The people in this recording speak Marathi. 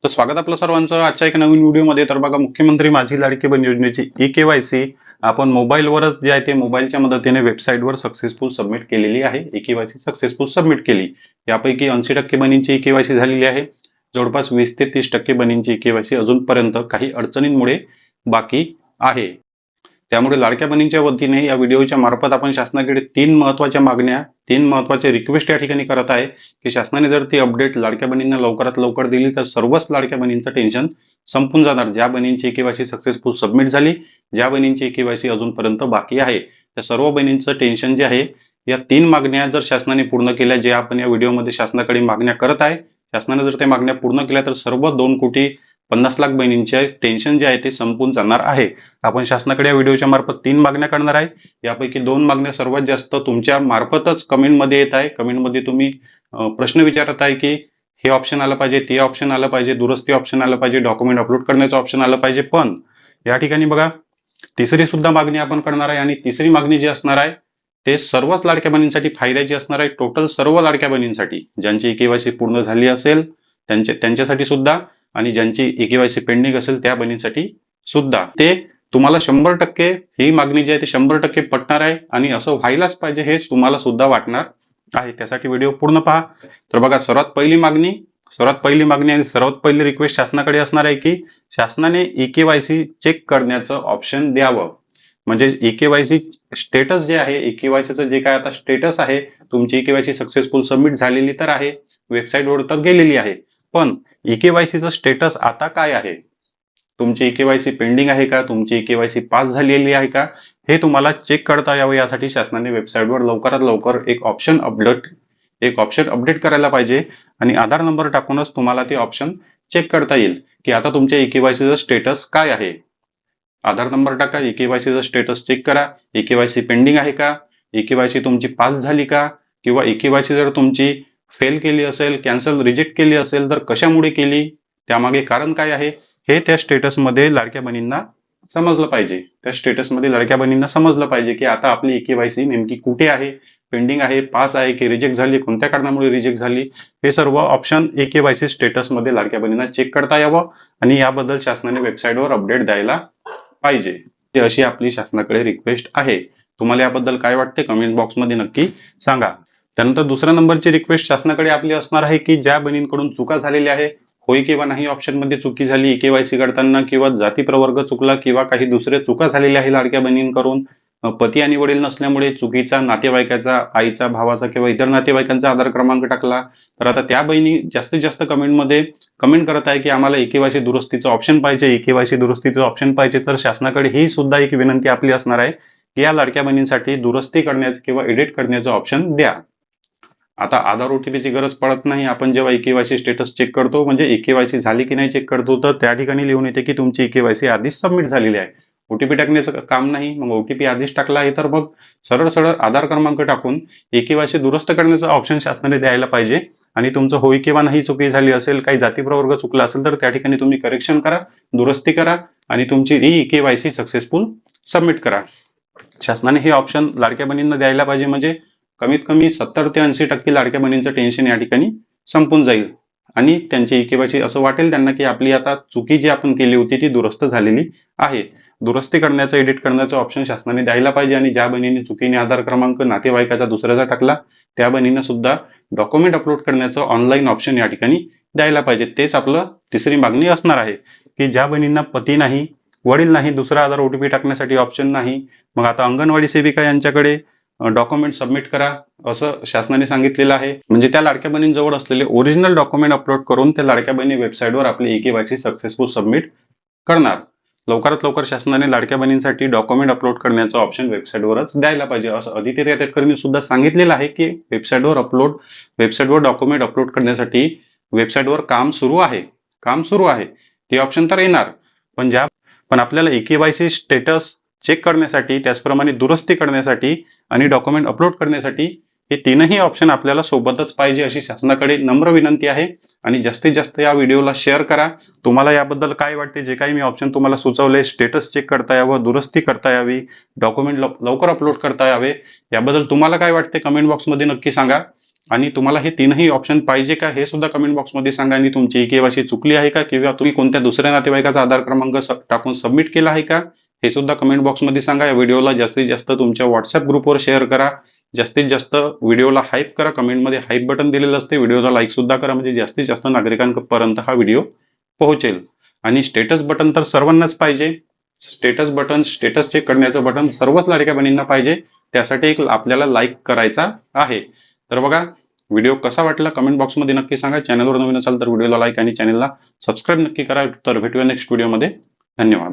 तर स्वागत आपलं सर्वांचं आजच्या एका नवीन व्हिडिओमध्ये. तर बघा, मुख्यमंत्री माझी लाडकी बहीण योजनेची ई-केवायसी आपण मोबाईलवरच जे आहे ते मोबाईलच्या मदतीने वेबसाईटवर सक्सेसफुल सबमिट केलेली आहे. ई-केवायसी सक्सेसफुल सबमिट केली. यापैकी 80% बहिणींची ई-केवायसी झालेली आहे. जवळपास 20 ते 30% बहिणींची ई-केवायसी अजूनपर्यंत काही अडचणींमुळे बाकी आहे. त्यामुळे लाडक्या बहिणींच्या वतीने या व्हिडिओच्या मार्फत आपण शासनाकडे तीन महत्वाचे रिक्वेस्ट या ठिकाणी करत आहे की शासनाने जर ती अपडेट लाडक्या बहिणींना लवकरात लवकर दिली तर सर्वच लाडक्या बहिणींचं टेन्शन संपून जाणार. ज्या बहिणींची केवायसी सक्सेसफुल सबमिट झाली, ज्या बहिणींची केवायसी अजूनपर्यंत बाकी आहे, त्या सर्व बहिणींचं टेन्शन जे आहे, या तीन मागण्या जर शासनाने पूर्ण केल्या, जे आपण या व्हिडिओमध्ये शासनाकडे मागण्या करत आहे, शासनाने जर त्या मागण्या पूर्ण केल्या तर सर्व 2,50,00,000 बहिणींचे टेन्शन जे आहे ते संपून जाणार आहे. आपण शासनाकडे या व्हिडिओच्या मार्फत तीन मागण्या करणार आहे. यापैकी दोन मागण्या सर्वात जास्त तुमच्या मार्फतच कमेंटमध्ये येत आहे. कमेंटमध्ये तुम्ही प्रश्न विचारत आहे की हे ऑप्शन आलं पाहिजे, ते ऑप्शन आलं पाहिजे, दुरुस्ती ऑप्शन आलं पाहिजे, डॉक्युमेंट अपलोड करण्याचं ऑप्शन आलं पाहिजे. पण या ठिकाणी बघा, तिसरी सुद्धा मागणी आपण करणार आहे आणि तिसरी मागणी जी असणार आहे ते सर्वच लाडक्या बहिणींसाठी फायद्याची असणार आहे. टोटल सर्व लाडक्या बहिणींसाठी ज्यांची केवायसी पूर्ण झाली असेल त्यांच्यासाठी सुद्धा, आणि ज्यांची केवायसी पेंडिंग असेल त्या बहिणींसाठी सुद्धा. ते तुम्हाला 100% ही मागणी जी आहे ती 100% पटणार आहे आणि असं व्हायलाच पाहिजे हे तुम्हाला सुद्धा वाटणार आहे. त्यासाठी व्हिडिओ पूर्ण पहा. तर बघा, सर्वात पहिली मागणी आणि सर्वात पहिली रिक्वेस्ट शासनाकडे असणार आहे की शासनाने ई-केवायसी चेक करण्याचं ऑप्शन द्यावं. म्हणजे ई-केवायसी स्टेटस जे आहे, ई-केवायसीचं जे काय आता स्टेटस आहे, तुमची ई-केवायसी सक्सेसफुल सबमिट झालेली तर आहे, वेबसाईटवर तर गेलेली आहे, पण ई-केवायसीचं स्टेटस आता काय आहे, तुमची ई-केवायसी पेंडिंग आहे का, तुमची ई-केवायसी पास झालेली आहे का, हे तुम्हाला चेक करता यावं. यासाठी शासनाने वेबसाईटवर लवकरात लवकर एक ऑप्शन अपडेट करायला पाहिजे आणि आधार नंबर टाकूनच तुम्हाला ते ऑप्शन चेक करता येईल की आता तुमच्या ई-केवायसीचं स्टेटस काय आहे. आधार नंबर टाका, ई-केवायसीचं स्टेटस चेक करा, ई-केवायसी पेंडिंग आहे का, ई-केवायसी तुमची पास झाली का, किंवा ई-केवायसी जर तुमची फेल केली असेल, कॅन्सल रिजेक्ट केली असेल तर कशामुळे केली, त्यामागे कारण काय आहे, हे त्या स्टेटसमध्ये लाडक्या बहिणींना समजलं पाहिजे की आता आपली ई-केवायसी नेमकी कुठे आहे, पेंडिंग आहे, पास आहे की रिजेक्ट झाली, कोणत्या कारणामुळे रिजेक्ट झाली. हे सर्व ऑप्शन ई-केवायसी स्टेटसमध्ये लाडक्या बहिणींना चेक करता यावं आणि याबद्दल शासनाने वेबसाईटवर अपडेट द्यायला पाहिजे. अशी आपली शासनाकडे रिक्वेस्ट आहे. तुम्हाला याबद्दल काय वाटते कमेंट बॉक्समध्ये नक्की सांगा. त्यानंतर दुसऱ्या नंबरची रिक्वेस्ट शासनाकडे आपली असणार आहे की ज्या बहिणींकडून चुका झालेल्या आहे, होय किंवा नाही ऑप्शन मध्ये चुकी झाली केवायसी करताना, किंवा जाती प्रवर्ग चुकला, किंवा काही दुसरे चुका झालेल्या आहे लाडक्या बहिणींकडून, पती आणि वडील नसल्यामुळे चुकीचा नातेवाईकाचा, आईचा, भावाचा किंवा इतर नातेवाईकांचा आधार क्रमांक टाकला, तर आता त्या बहिणी जास्तीत जास्त कमेंटमध्ये कमेंट करत आहे की आम्हाला ई-केवायसी दुरुस्तीचं ऑप्शन पाहिजे, ई-केवायसी दुरुस्तीचं ऑप्शन पाहिजे. तर शासनाकडे ही सुद्धा एक विनंती आपली असणार आहे की या लाडक्या बहिणींसाठी दुरुस्ती करण्याचं किंवा एडिट करण्याचं ऑप्शन द्या. आता आधार ओटीपीची गरज पडत नाही. आपण जेव्हा ई-केवायसी स्टेटस चेक करतो, म्हणजे ई-केवायसी झाली की नाही चेक करतो, तर त्या ठिकाणी लिहून येते की तुमची ई-केवायसी आधीच सबमिट झालेली आहे. ओटीपी टाकण्याचं काम नाही. मग ओटीपी आधीच टाकला आहे तर मग सरळ सरळ आधार क्रमांक टाकून ई-केवायसी दुरुस्त करण्याचं ऑप्शन शासनाने द्यायला पाहिजे. आणि तुमचं होय किंवा नाही चुकी झाली असेल, काही जाती प्रवर्ग चुकला असेल तर त्या ठिकाणी तुम्ही करेक्शन करा, दुरुस्ती करा आणि तुमची ई-केवायसी सक्सेसफुल सबमिट करा. शासनाने हे ऑप्शन लाडक्या बहिणींना द्यायला पाहिजे. म्हणजे कमीत कमी 70 ते 80% लाडक्या बहिणींचं टेन्शन या ठिकाणी संपून जाईल आणि त्यांची ई-केवायसी असं वाटेल त्यांना की आपली आता चुकी जी आपण केली होती ती दुरुस्त झालेली आहे. दुरुस्ती करण्याचं, एडिट करण्याचं ऑप्शन शासनाने द्यायला पाहिजे. आणि ज्या बहिणींनी चुकीने आधार क्रमांक नातेवाईकाचा दुसऱ्याचा टाकला, त्या बहिणींना सुद्धा डॉक्युमेंट अपलोड करण्याचं ऑनलाईन ऑप्शन या ठिकाणी द्यायला पाहिजे. तेच आपलं तिसरी मागणी असणार आहे की ज्या बहिणींना पती नाही, वडील नाही, दुसरा आधार ओटीपी टाकण्यासाठी ऑप्शन नाही, मग आता अंगणवाडी सेविका यांच्याकडे डॉक्युमेंट सबमिट करा असं शासनाने सांगितलेलं आहे. म्हणजे त्या लाडक्या बहिणींजवळ असलेले ओरिजिनल डॉक्युमेंट अपलोड करून त्या लाडक्या बहिणी वेबसाईटवर आपली ई-केवायसी सक्सेसफुल सबमिट करणार. लवकरात लवकर शासनाने लाडक्या बहिणींसाठी डॉक्युमेंट अपलोड करण्याचं ऑप्शन वेबसाईटवरच द्यायला पाहिजे असं अदिती तटकरेंनी सुद्धा सांगितलेलं आहे की वेबसाईटवर डॉक्युमेंट अपलोड करण्यासाठी वेबसाईटवर काम सुरू आहे. ते ऑप्शन तर येणार, पण आपल्याला ई-केवायसी स्टेटस चेक करण्यासाठी, त्याचप्रमाणे दुरुस्ती करण्यासाठी आणि डॉक्युमेंट अपलोड करण्यासाठी हे तीनही ऑप्शन आपल्याला सोबतच पाहिजे अशी शासनाकडे नम्र विनंती आहे. आणि जास्तीत जास्त या व्हिडिओला शेअर करा. तुम्हाला याबद्दल काय वाटते, जे काही मी ऑप्शन तुम्हाला सुचवले, स्टेटस चेक करता यावं, दुरुस्ती करता यावी, डॉक्युमेंट लवकर अपलोड करता यावे, याबद्दल तुम्हाला काय वाटते कमेंट बॉक्समध्ये नक्की सांगा. आणि तुम्हाला हे तीनही ऑप्शन पाहिजे का हे सुद्धा कमेंट बॉक्समध्ये सांगा. आणि तुमची केवायसी चुकली आहे का, किंवा तुम्ही कोणत्या दुसऱ्या नातेवाईकाचा आधार क्रमांक टाकून सबमिट केला आहे का, हे सुद्धा कमेंट बॉक्समध्ये सांगा. या व्हिडिओला जास्तीत जास्त तुमच्या व्हॉट्सअप ग्रुपवर शेअर करा. जास्तीत जास्त व्हिडिओला हाईप करा. कमेंटमध्ये हाईप बटन दिलेलं असते. व्हिडिओला लाईक सुद्धा करा, म्हणजे जास्तीत जास्त नागरिकांपर्यंत हा व्हिडिओ पोहोचेल. आणि स्टेटस बटन तर सर्वांनाच पाहिजे. स्टेटस चेक करण्याचं बटन सर्वच लाडक्या बहिणींना पाहिजे. त्यासाठी एक आपल्याला लाईक करायचा आहे. तर बघा, व्हिडिओ कसा वाटला कमेंट बॉक्समध्ये नक्की सांगा. चॅनलवर नवीन असाल तर व्हिडिओला लाईक आणि चॅनलला सबस्क्राईब नक्की करा. तर भेटूया नेक्स्ट व्हिडिओमध्ये. धन्यवाद.